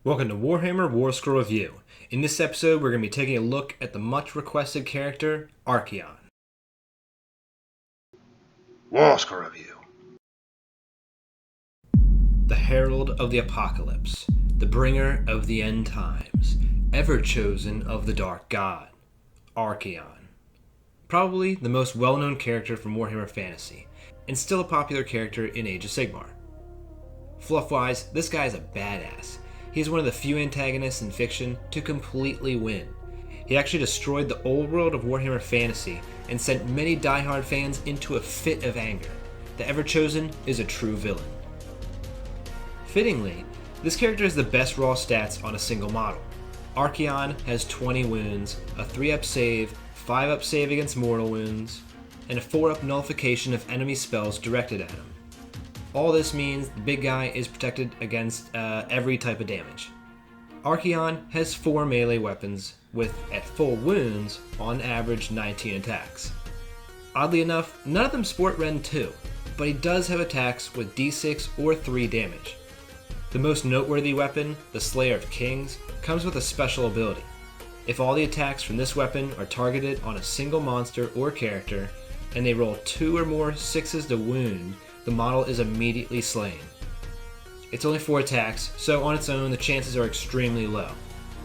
Welcome to Warhammer Warscroll Review. In this episode, we're going to be taking a look at the much requested character, Archaon. Warscroll Review. The Herald of the Apocalypse, the bringer of the end times, ever-chosen of the Dark God, Archaon. Probably the most well-known character from Warhammer Fantasy, and still a popular character in Age of Sigmar. Fluff-wise, this guy is a badass. He's one of the few antagonists in fiction to completely win. He actually destroyed the old world of Warhammer Fantasy and sent many diehard fans into a fit of anger. The Ever-Chosen is a true villain. Fittingly, this character has the best raw stats on a single model. Archaon has 20 wounds, a 3-up save, 5-up save against mortal wounds, and a 4-up nullification of enemy spells directed at him. All this means the big guy is protected against every type of damage. Archaon has 4 melee weapons with, at full wounds, on average 19 attacks. Oddly enough, none of them sport Rend 2, but he does have attacks with d6 or 3 damage. The most noteworthy weapon, the Slayer of Kings, comes with a special ability. If all the attacks from this weapon are targeted on a single monster or character, and they roll 2 or more 6s to wound, the model is immediately slain. It's only 4 attacks, so on its own the chances are extremely low.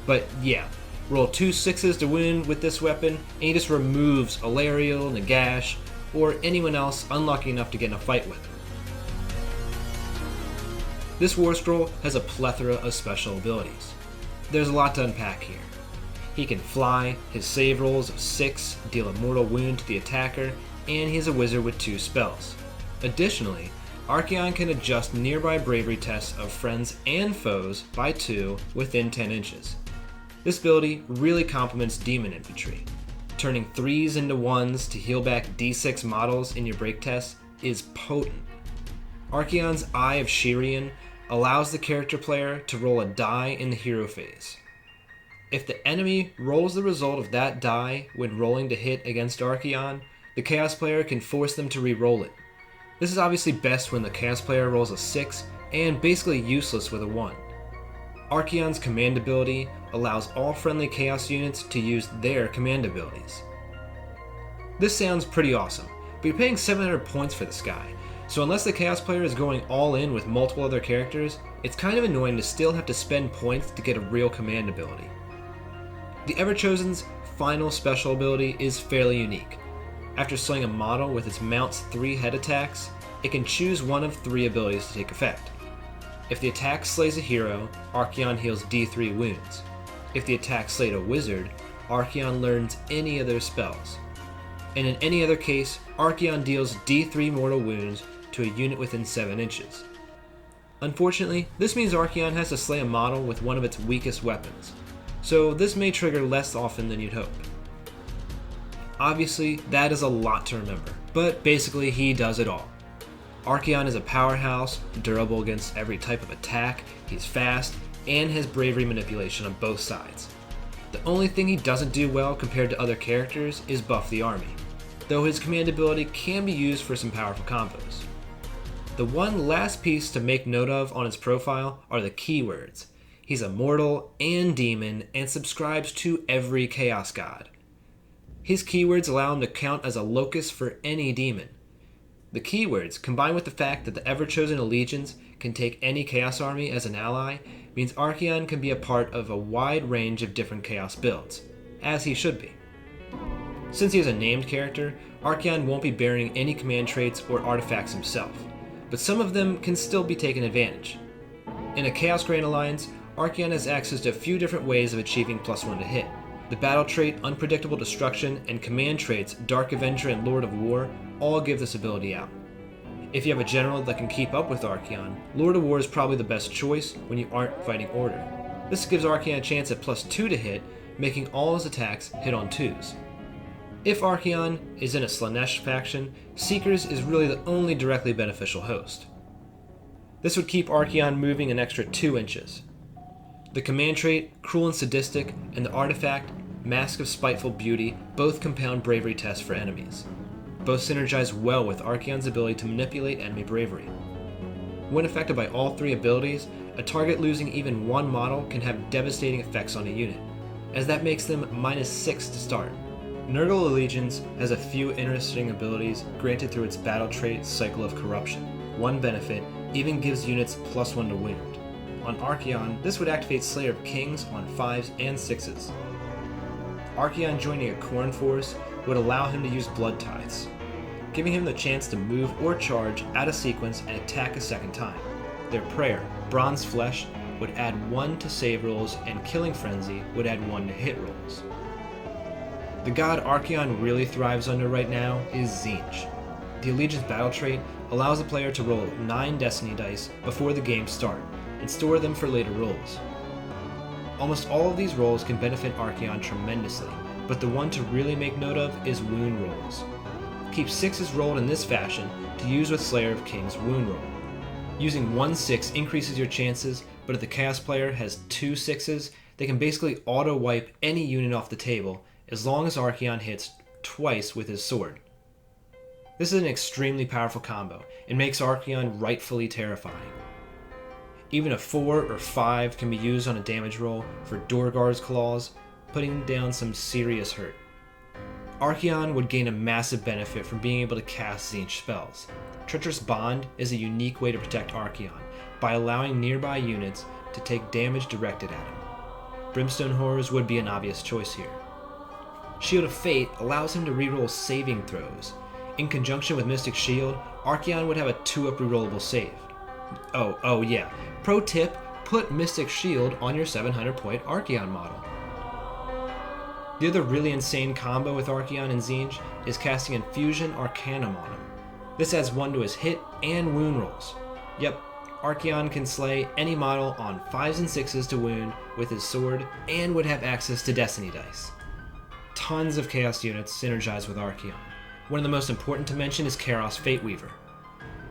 But yeah, roll 2 6s to wound with this weapon, and he just removes Alariel, Nagash, or anyone else unlucky enough to get in a fight with him. This Warscroll has a plethora of special abilities. There's a lot to unpack here. He can fly, his save rolls of 6 deal a mortal wound to the attacker, and he's a wizard with 2 spells. Additionally, Archaon can adjust nearby bravery tests of friends and foes by 2 within 10 inches. This ability really complements demon infantry. Turning 3s into 1s to heal back d6 models in your break tests is potent. Archaon's Eye of Shirian allows the character player to roll a die in the hero phase. If the enemy rolls the result of that die when rolling to hit against Archaon, the Chaos player can force them to re-roll it. This is obviously best when the Chaos player rolls a 6 and basically useless with a 1. Archaon's command ability allows all friendly Chaos units to use their command abilities. This sounds pretty awesome, but you're paying 700 points for this guy, so unless the Chaos player is going all in with multiple other characters, it's kind of annoying to still have to spend points to get a real command ability. The Ever-Chosen's final special ability is fairly unique. After slaying a model with its mount's 3 head attacks, it can choose one of 3 abilities to take effect. If the attack slays a hero, Archaon heals d3 wounds. If the attack slayed a wizard, Archaon learns any of their spells. And in any other case, Archaon deals d3 mortal wounds to a unit within 7 inches. Unfortunately, this means Archaon has to slay a model with one of its weakest weapons, so this may trigger less often than you'd hope. Obviously, that is a lot to remember, but basically he does it all. Archaon is a powerhouse, durable against every type of attack, he's fast, and has bravery manipulation on both sides. The only thing he doesn't do well compared to other characters is buff the army, though his command ability can be used for some powerful combos. The one last piece to make note of on his profile are the keywords. He's a mortal and demon and subscribes to every Chaos God. His keywords allow him to count as a locus for any demon. The keywords, combined with the fact that the Ever-Chosen Allegiance can take any Chaos army as an ally, means Archaon can be a part of a wide range of different Chaos builds, as he should be. Since he is a named character, Archaon won't be bearing any command traits or artifacts himself, but some of them can still be taken advantage. In a Chaos Grand Alliance, Archaon has access to a few different ways of achieving +1 to hit. The battle trait Unpredictable Destruction and command traits Dark Avenger and Lord of War all give this ability out. If you have a general that can keep up with Archaon, Lord of War is probably the best choice when you aren't fighting Order. This gives Archaon a chance at +2 to hit, making all his attacks hit on 2s. If Archaon is in a Slaanesh faction, Seekers is really the only directly beneficial host. This would keep Archaon moving an extra 2 inches. The command trait, Cruel and Sadistic, and the artifact, Mask of Spiteful Beauty, both compound bravery tests for enemies. Both synergize well with Archaon's ability to manipulate enemy bravery. When affected by all 3 abilities, A target losing even one model can have devastating effects on a unit, as that makes them -6 to start. Nurgle Allegiance has a few interesting abilities granted through its battle trait Cycle of Corruption. One benefit even gives units +1 to wound. On Archaon, this would activate Slayer of Kings on 5s and 6s. Archaon joining a Khorne force would allow him to use Blood Tithes, giving him the chance to move or charge out of sequence and attack a second time. Their prayer, Bronze Flesh, would add 1 to save rolls, and Killing Frenzy would add 1 to hit rolls. The god Archaon really thrives under right now is Tzeentch. The Allegiance battle trait allows the player to roll 9 Destiny dice before the game start, and store them for later rolls. Almost all of these rolls can benefit Archaon tremendously, but the one to really make note of is wound rolls. Keep 6s rolled in this fashion to use with Slayer of Kings wound roll. Using 1 6 increases your chances, but if the Chaos player has 2 6s, they can basically auto-wipe any unit off the table as long as Archaon hits twice with his sword. This is an extremely powerful combo and makes Archaon rightfully terrifying. Even a 4 or 5 can be used on a damage roll for Dorgar's Claws, putting down some serious hurt. Archaon would gain a massive benefit from being able to cast Tzeentch spells. Treacherous Bond is a unique way to protect Archaon by allowing nearby units to take damage directed at him. Brimstone Horrors would be an obvious choice here. Shield of Fate allows him to reroll saving throws. In conjunction with Mystic Shield, Archaon would have a 2-up rerollable save. Oh yeah, pro tip, put Mystic Shield on your 700-point Archaon model. The other really insane combo with Archaon and Tzeentch is casting Infusion Arcanum on him. This adds 1 to his hit and wound rolls. Yep, Archaon can slay any model on 5s and 6s to wound with his sword and would have access to Destiny dice. Tons of Chaos units synergize with Archaon. One of the most important to mention is Kairos Fateweaver.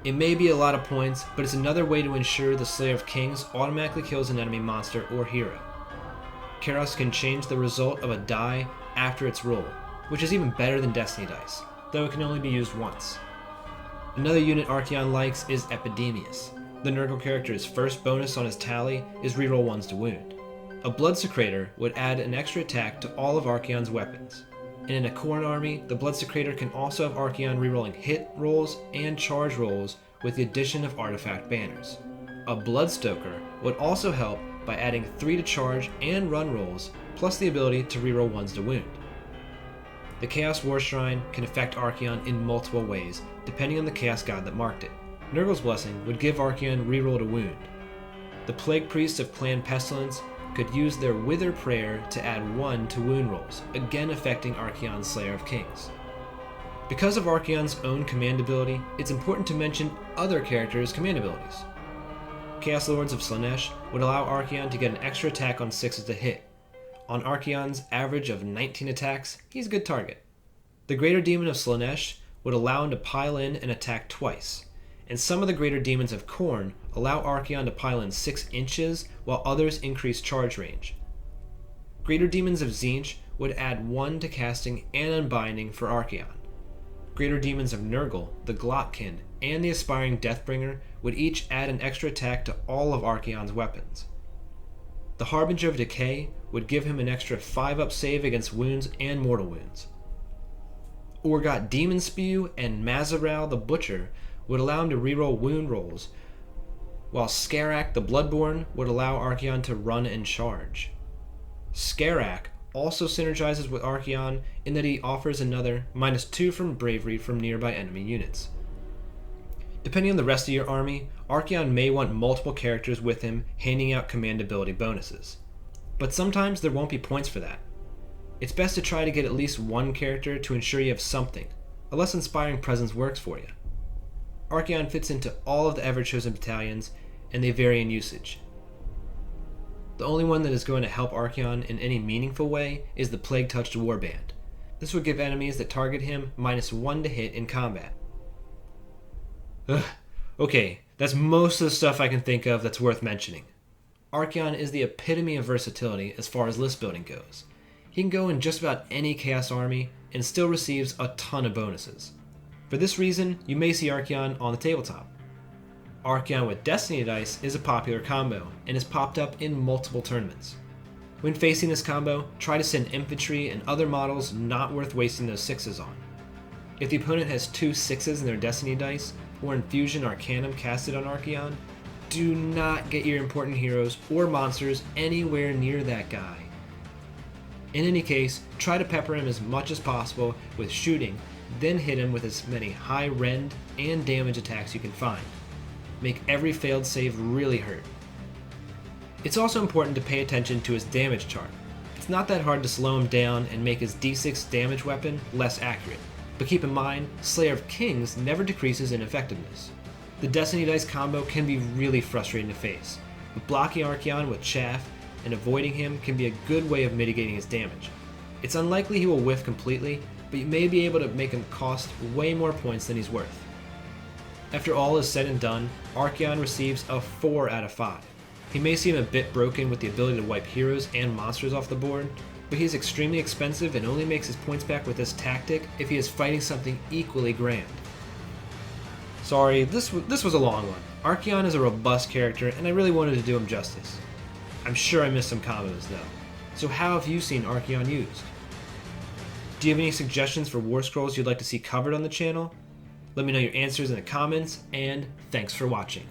It may be a lot of points, but it's another way to ensure the Slayer of Kings automatically kills an enemy monster or hero. Kairos can change the result of a die after its roll, which is even better than Destiny dice, though it can only be used once. Another unit Archaon likes is Epidemius. The Nurgle character's first bonus on his tally is reroll 1s to wound. A Blood Secrator would add an extra attack to all of Archaon's weapons. And in a Khorne army, the Blood Secrator can also have Archaon rerolling hit rolls and charge rolls with the addition of artifact banners. A Bloodstoker would also help by adding 3 to charge and run rolls, plus the ability to reroll 1s to wound. The Chaos War Shrine can affect Archaon in multiple ways, depending on the Chaos God that marked it. Nurgle's Blessing would give Archaon reroll to wound. The Plague Priests of Clan Pestilence could use their Wither Prayer to add 1 to wound rolls, again affecting Archaon's Slayer of Kings. Because of Archaon's own command ability, it's important to mention other characters' command abilities. Chaos Lords of Slaanesh would allow Archaon to get an extra attack on 6s to hit. On Archaon's average of 19 attacks, he's a good target. The Greater Demon of Slaanesh would allow him to pile in and attack twice, and some of the Greater Demons of Khorne allow Archaon to pile in 6 inches, while others increase charge range. Greater Demons of Tzeentch would add 1 to casting and unbinding for Archaon. Greater Demons of Nurgle, the Glotkin, and the Aspiring Deathbringer would each add an extra attack to all of Archaon's weapons. The Harbinger of Decay would give him an extra 5-up save against wounds and mortal wounds. Orgot Demon Spew and Mazaral the Butcher would allow him to reroll wound rolls, while Skarak the Bloodborne would allow Archaon to run and charge. Skarak also synergizes with Archaon in that he offers another -2 from Bravery from nearby enemy units. Depending on the rest of your army, Archaon may want multiple characters with him handing out command ability bonuses. But sometimes there won't be points for that. It's best to try to get at least one character to ensure you have something, a less inspiring presence works for you. Archaon fits into all of the Ever-Chosen battalions, and they vary in usage. The only one that is going to help Archaon in any meaningful way is the Plague-Touched Warband. This would give enemies that target him -1 to hit in combat. Okay, that's most of the stuff I can think of that's worth mentioning. Archaon is the epitome of versatility as far as list building goes. He can go in just about any Chaos army and still receives a ton of bonuses. For this reason, you may see Archaon on the tabletop. Archaon with Destiny Dice is a popular combo and has popped up in multiple tournaments. When facing this combo, try to send infantry and other models not worth wasting those 6s on. If the opponent has 2 6s in their Destiny Dice, or Infusion Arcanum casted on Archaon, do not get your important heroes or monsters anywhere near that guy. In any case, try to pepper him as much as possible with shooting, then hit him with as many high rend and damage attacks you can find. Make every failed save really hurt. It's also important to pay attention to his damage chart. It's not that hard to slow him down and make his d6 damage weapon less accurate, but keep in mind, Slayer of Kings never decreases in effectiveness. The Destiny Dice combo can be really frustrating to face, but blocking Archaon with Chaff and avoiding him can be a good way of mitigating his damage. It's unlikely he will whiff completely, but you may be able to make him cost way more points than he's worth. After all is said and done, Archaon receives a 4 out of 5. He may seem a bit broken with the ability to wipe heroes and monsters off the board, but he's extremely expensive and only makes his points back with this tactic if he is fighting something equally grand. Sorry, this was a long one. Archaon is a robust character and I really wanted to do him justice. I'm sure I missed some combos though. So how have you seen Archaon used? Do you have any suggestions for Warscrolls you'd like to see covered on the channel? Let me know your answers in the comments, and thanks for watching.